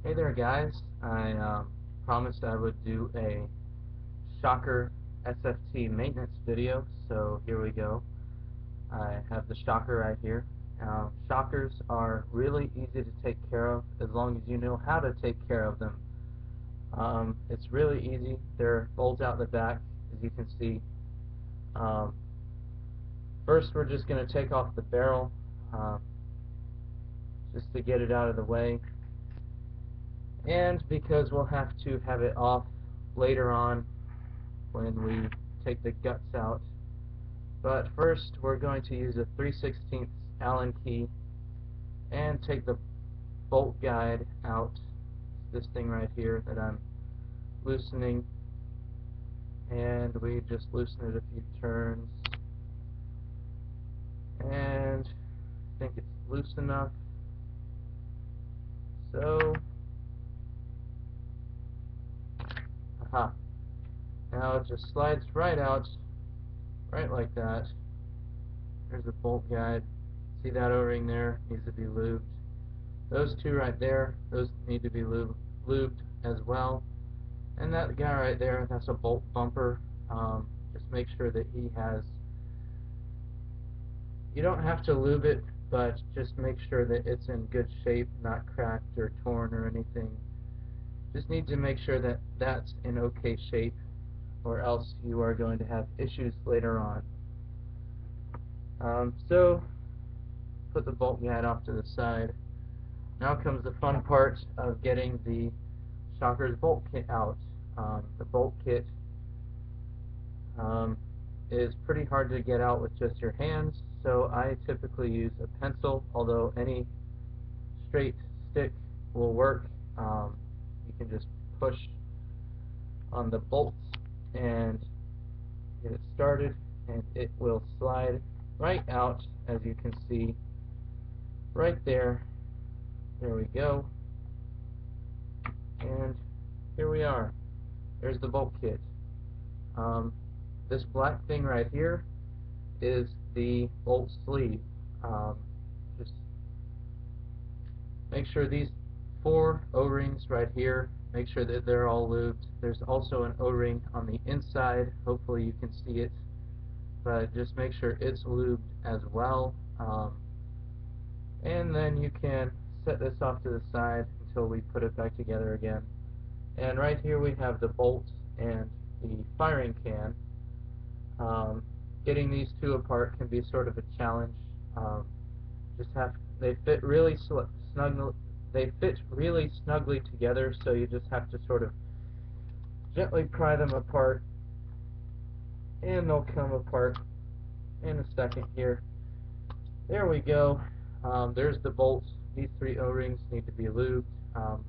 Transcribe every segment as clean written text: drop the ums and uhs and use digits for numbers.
Hey there guys, I promised I would do a shocker SFT maintenance video, so here we go. I have the shocker right here. Shockers are really easy to take care of as long as you know how to take care of them. It's really easy. They're bolts out the back, as you can see. Um, First we're just going to take off the barrel just to get it out of the way. And because we'll have to have it off later on when we take the guts out. But first we're going to use a 3/16 Allen key and take the bolt guide out, this thing right here that I'm loosening, and we just loosen it a few turns, and I think it's loose enough. So, aha. Now it just slides right out, right like that. There's the bolt guide. See that O-ring there? Needs to be lubed. Those two right there, those need to be lubed as well. And that guy right there, that's a bolt bumper. Just make sure that he has, you don't have to lube it, but just make sure that it's in good shape, not cracked or torn or anything. Just need to make sure that that's in okay shape, or else you are going to have issues later on. So put the bolt guide off to the side. Now comes the fun part of getting the shocker's bolt kit out. The bolt kit is pretty hard to get out with just your hands, so I typically use a pencil, although any straight stick will work. You can just push on the bolts and get it started, and it will slide right out, as you can see right there. There we go, and here we are. There's the bolt kit. This black thing right here is the bolt sleeve. Just make sure these 4 O-rings right here, make sure that they're all lubed. There's also an O-ring on the inside. Hopefully you can see it, but just make sure it's lubed as well. And then you can set this off to the side until we put it back together again. And right here we have the bolt and the firing can. Getting these two apart can be sort of a challenge. They fit really snugly together, so you just have to sort of gently pry them apart, and they'll come apart in a second here. There we go. There's the bolts. These 3 O-rings need to be lubed.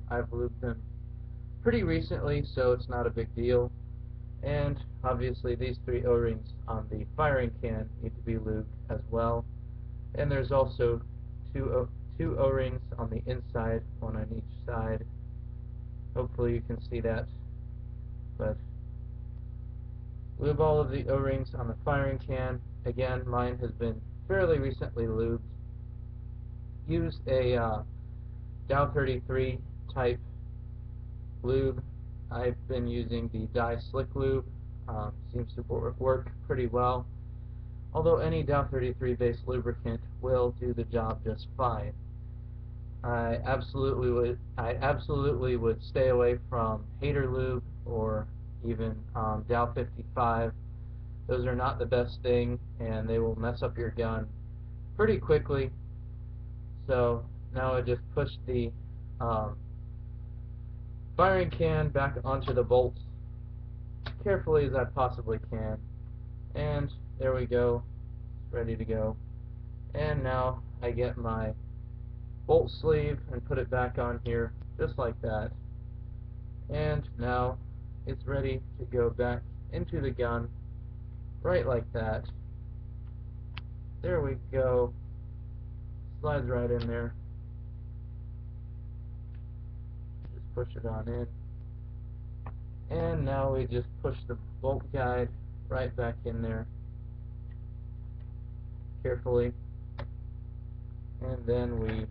I've lubed them pretty recently, so it's not a big deal. And obviously these 3 O-rings on the firing can need to be lubed as well. And there's also two O-rings on the inside, one on each side. Hopefully you can see that. But lube all of the O-rings on the firing can. Again, mine has been fairly recently lubed. Use a Dow 33 type lube. I've been using the Dye Slick Lube. Seems to work pretty well, although any Dow 33 based lubricant will do the job just fine. I absolutely would stay away from Hater Lube or even Dow 55. Those are not the best thing, and they will mess up your gun pretty quickly. So now I just push the firing can back onto the bolts carefully as I possibly can, and there we go, ready to go. And now I get my bolt sleeve and put it back on here just like that, and now it's ready to go back into the gun right like that. There we go, slides right in there. Just push it on in, and now we just push the bolt guide right back in there carefully, and then we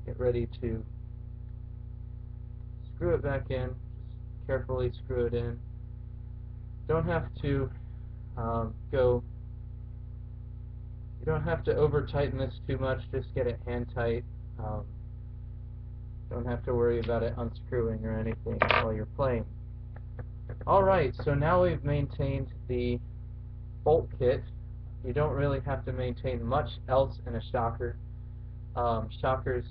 get ready to screw it back in. Just carefully screw it in. Don't have to go. You don't have to over tighten this too much. Just get it hand tight. Don't have to worry about it unscrewing or anything while you're playing. Alright, so now we've maintained the bolt kit. You don't really have to maintain much else in a shocker. Shockers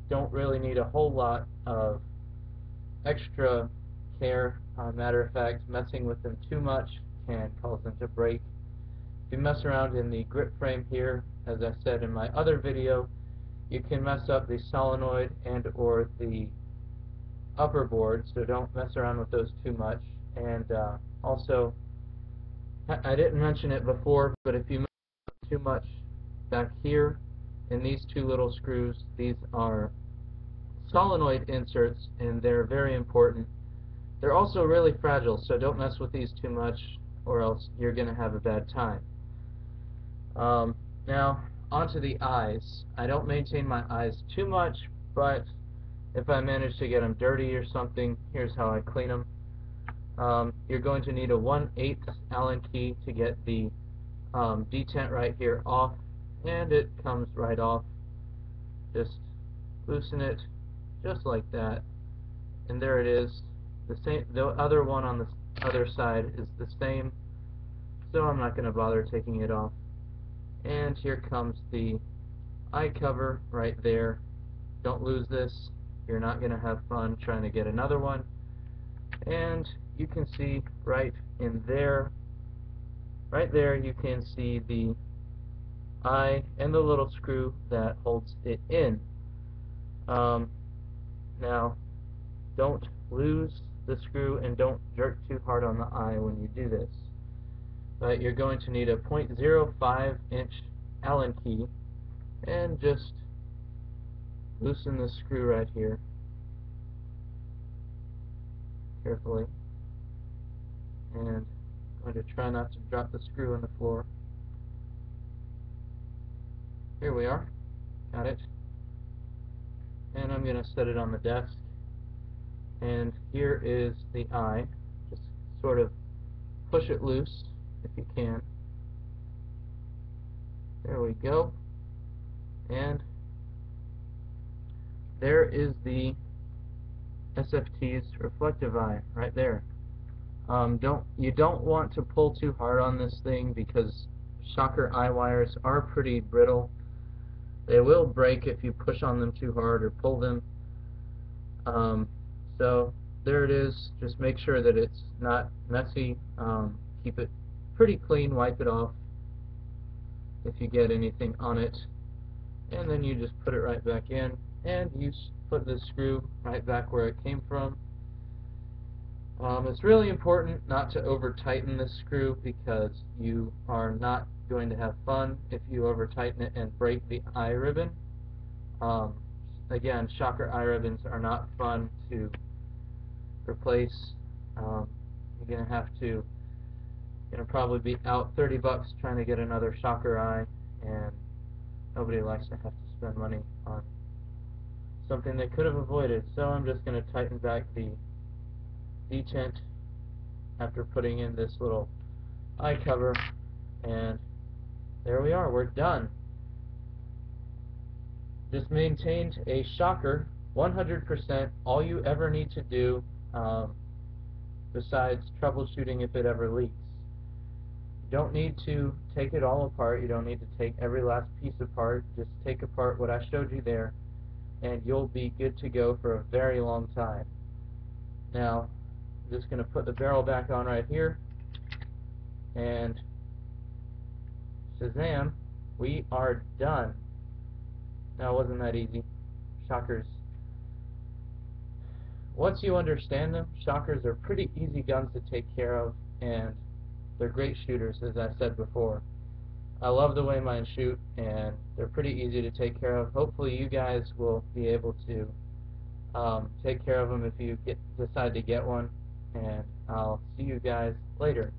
don't really need a whole lot of extra care. Matter of fact, messing with them too much can cause them to break. If you mess around in the grip frame here, as I said in my other video, you can mess up the solenoid and or the upper board, so don't mess around with those too much. And also, I didn't mention it before, but if you mess up too much back here in these two little screws, these are solenoid inserts and they're very important. They're also really fragile, so don't mess with these too much or else you're going to have a bad time. Now, onto the eyes. I don't maintain my eyes too much, but if I manage to get them dirty or something, here's how I clean them. You're going to need a 1/8 Allen key to get the detent right here off, and it comes right off. Just loosen it just like that, and there it is. The other one on the other side is the same, so I'm not going to bother taking it off. And here comes the eye cover right there. Don't lose this. You're not going to have fun trying to get another one. And you can see right in there, right there you can see the eye and the little screw that holds it in. Now, don't lose the screw and don't jerk too hard on the eye when you do this. But you're going to need a 0.05 inch Allen key and just loosen the screw right here carefully, and I'm going to try not to drop the screw on the floor. Here we are, got it, and I'm going to set it on the desk. And here is the eye. Just sort of push it loose if you can. There we go. And there is the SFT's reflective eye right there. You don't want to pull too hard on this thing because shocker eye wires are pretty brittle. They will break if you push on them too hard or pull them. So there it is. Just make sure that it's not messy. Keep it pretty clean. Wipe it off if you get anything on it, and then you just put it right back in, and you put the screw right back where it came from. It's really important not to over tighten this screw because you are not going to have fun if you over tighten it and break the eye ribbon. Again, shocker eye ribbons are not fun to replace. You're gonna probably be out 30 bucks trying to get another shocker eye, and nobody likes to have to spend money on something they could have avoided. So I'm just gonna tighten back the detent after putting in this little eye cover, and there we are, we're done. Just maintained a shocker 100%. All you ever need to do, besides troubleshooting if it ever leaks. You don't need to take it all apart. You don't need to take every last piece apart. Just take apart what I showed you there, and you'll be good to go for a very long time. Now, I'm just going to put the barrel back on right here, and Shazam, we are done. Now, wasn't that easy? Shockers. Once you understand them, shockers are pretty easy guns to take care of, and they're great shooters, as I said before. I love the way mine shoot, and they're pretty easy to take care of. Hopefully you guys will be able to take care of them if you decide to get one, and I'll see you guys later.